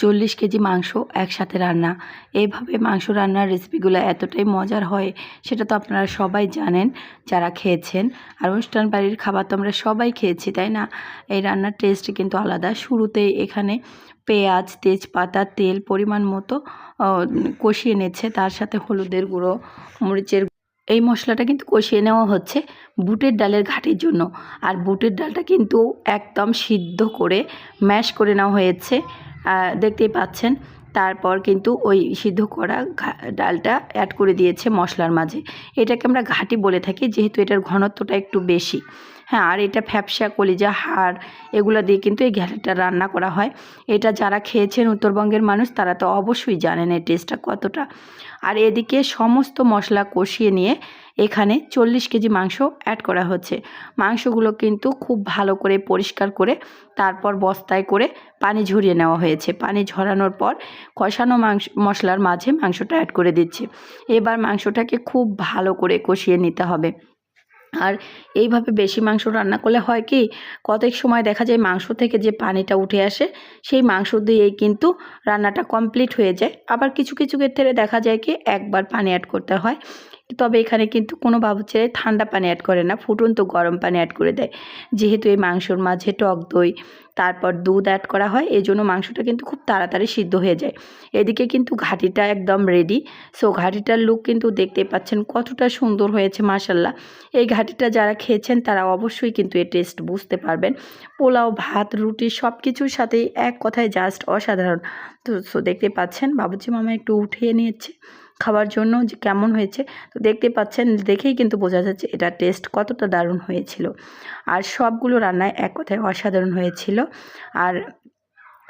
40 KG মাংস একসাথে রান্না। এইভাবে মাংস রান্নার রেসিপিগুলো এতটাই মজার হয়, সেটা তো আপনারা সবাই জানেন যারা খেয়েছেন। আর অনুষ্ঠান বাড়ির খাবার তো আমরা সবাই খেয়েছি, তাই না? এই রান্নার টেস্ট কিন্তু আলাদা। শুরুতেই এখানে পেঁয়াজ, তেজপাতা, তেল পরিমাণ মতো কষিয়ে নিচ্ছে, তার সাথে হলুদের গুঁড়ো, মরিচের এই মশলাটা কিন্তু কষিয়ে নেওয়া হচ্ছে বুটের ডালের ঘাটির জন্য। আর বুটের ডালটা কিন্তু একদম সিদ্ধ করে ম্যাশ করে নেওয়া হয়েছে, দেখতেই পাচ্ছেন। তারপর কিন্তু ওই সিদ্ধ করা ডালটা অ্যাড করে দিয়েছে মশলার মাঝে। এটাকে আমরা ঘাটি বলে থাকি, যেহেতু এটার ঘনত্বটা একটু বেশি। হ্যাঁ, আর এটা ফ্যাপসা, কলিজা, হাড় এগুলো দিয়ে কিন্তু এই ঘাটিটা রান্না করা হয়। এটা যারা খেয়েছেন উত্তরবঙ্গের মানুষ, তারা তো অবশ্যই জানেন এই টেস্টটা কতটা। আর এদিকে সমস্ত মশলা কষিয়ে নিয়ে এখানে 40 কেজি মাংস অ্যাড করা হচ্ছে। মাংসগুলো কিন্তু খুব ভালো করে পরিষ্কার করে তারপর বস্তায় করে পানি ঝরিয়ে নেওয়া হয়েছে। পানি ঝরানোর পর কষানো মশলার মাঝে মাংসটা অ্যাড করে দিচ্ছি। এবার মাংসটাকে খুব ভালো করে কষিয়ে নিতে হবে। আর এইভাবে বেশি মাংস রান্না করলে হয় কি, কতক সময় দেখা যায় মাংস থেকে যে পানিটা উঠে আসে, সেই মাংস দিয়েই কিন্তু রান্নাটা কমপ্লিট হয়ে যায়। আবার কিছু কিছু ক্ষেত্রে দেখা যায় কি একবার পানি অ্যাড করতে হয়। তবে এখানে কিন্তু কোনো বাবুর্চিরাই ঠান্ডা পানি অ্যাড করে না, ফুটন্ত গরম পানি অ্যাড করে দেয়। যেহেতু এই মাংসর মাঝে টক দই তারপর দুধ অ্যাড করা হয়, এই জন্য মাংসটা কিন্তু খুব তাড়াতাড়ি সিদ্ধ হয়ে যায়। এদিকে কিন্তু ঘাটিটা একদম রেডি। সো ঘাটিটার লুক কিন্তু দেখতে পাচ্ছেন কতটা সুন্দর হয়েছে, মাশাল্লাহ। এই ঘাটিটা যারা খেয়েছেন তারা অবশ্যই কিন্তু এর টেস্ট বুঝতে পারবেন। পোলাও, ভাত, রুটি সব কিছুর সাথেই এক কথায় জাস্ট অসাধারণ। তো সো দেখতে পাচ্ছেন বাবুর্চি মামা একটু উঠিয়ে নিয়েছে খাবার জন্য যে কেমন হয়েছে। তো দেখতে পাচ্ছেন, দেখেই কিন্তু বোঝা যাচ্ছে এটা টেস্ট কতটা দারুণ হয়েছিল। আর সবগুলো রান্নায় এক কথায় অসাধারণ হয়েছিল। আর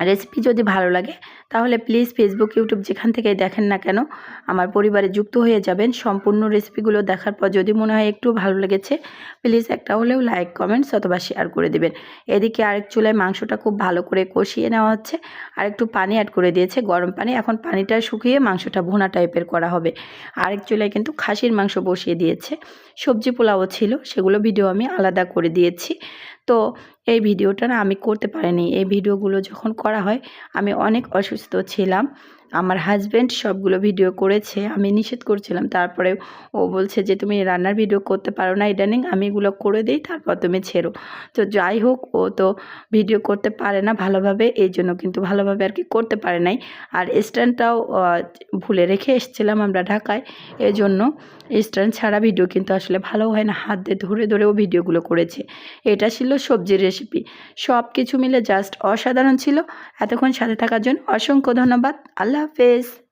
রেসিপি যদি ভালো লাগে তাহলে প্লিজ ফেসবুক, ইউটিউব যেখান থেকেই দেখেন না কেন আমার পরিবারে যুক্ত হয়ে যাবেন। সম্পূর্ণ রেসিপিগুলো দেখার পর যদি মনে হয় একটু ভালো লেগেছে, প্লিজ একটা হলেও লাইক, কমেন্টস অথবা শেয়ার করে দেবেন। এদিকে আরেক চুলায় মাংসটা খুব ভালো করে কষিয়ে নেওয়া হচ্ছে। আর একটু পানি অ্যাড করে দিয়েছে, গরম পানি। এখন পানিটা শুকিয়ে মাংসটা ভুনা টাইপের করা হবে। আরেক চুলায় কিন্তু খাসির মাংস বসিয়ে দিয়েছে। সবজি পোলাও ছিল, সেগুলো ভিডিও আমি আলাদা করে দিয়েছি। তো এই ভিডিওটা না আমি করতে পারিনি। এই ভিডিওগুলো যখন করা হয় আমি অনেক অসুস্থ ছিলাম। আমার হাজব্যান্ড সবগুলো ভিডিও করেছে, আমি নিষেধ করছিলাম। তারপরে ও বলছে যে তুমি রান্নার ভিডিও করতে পারো না ইদানিং, আমি এগুলো করে দিই তারপর তুমি ছেড়ো। তো যাই হোক, ও তো ভিডিও করতে পারে না ভালোভাবে, এই জন্য কিন্তু ভালোভাবে আর কি করতে পারে নাই। আর স্ট্যান্ডটাও ভুলে রেখে এসেছিলাম আমরা ঢাকায়, এই জন্য স্ট্যান্ড ছাড়া ভিডিও কিন্তু আসলে ভালো হয় না। হাত দিয়ে ধরে ধরেও ভিডিওগুলো করেছে। এটা ছিল সবজির রেসিপি। সব কিছু মিলে জাস্ট অসাধারণ ছিল। এতক্ষণ সাথে থাকার জন্য অসংখ্য ধন্যবাদ। আল্লাহ হাফেজ।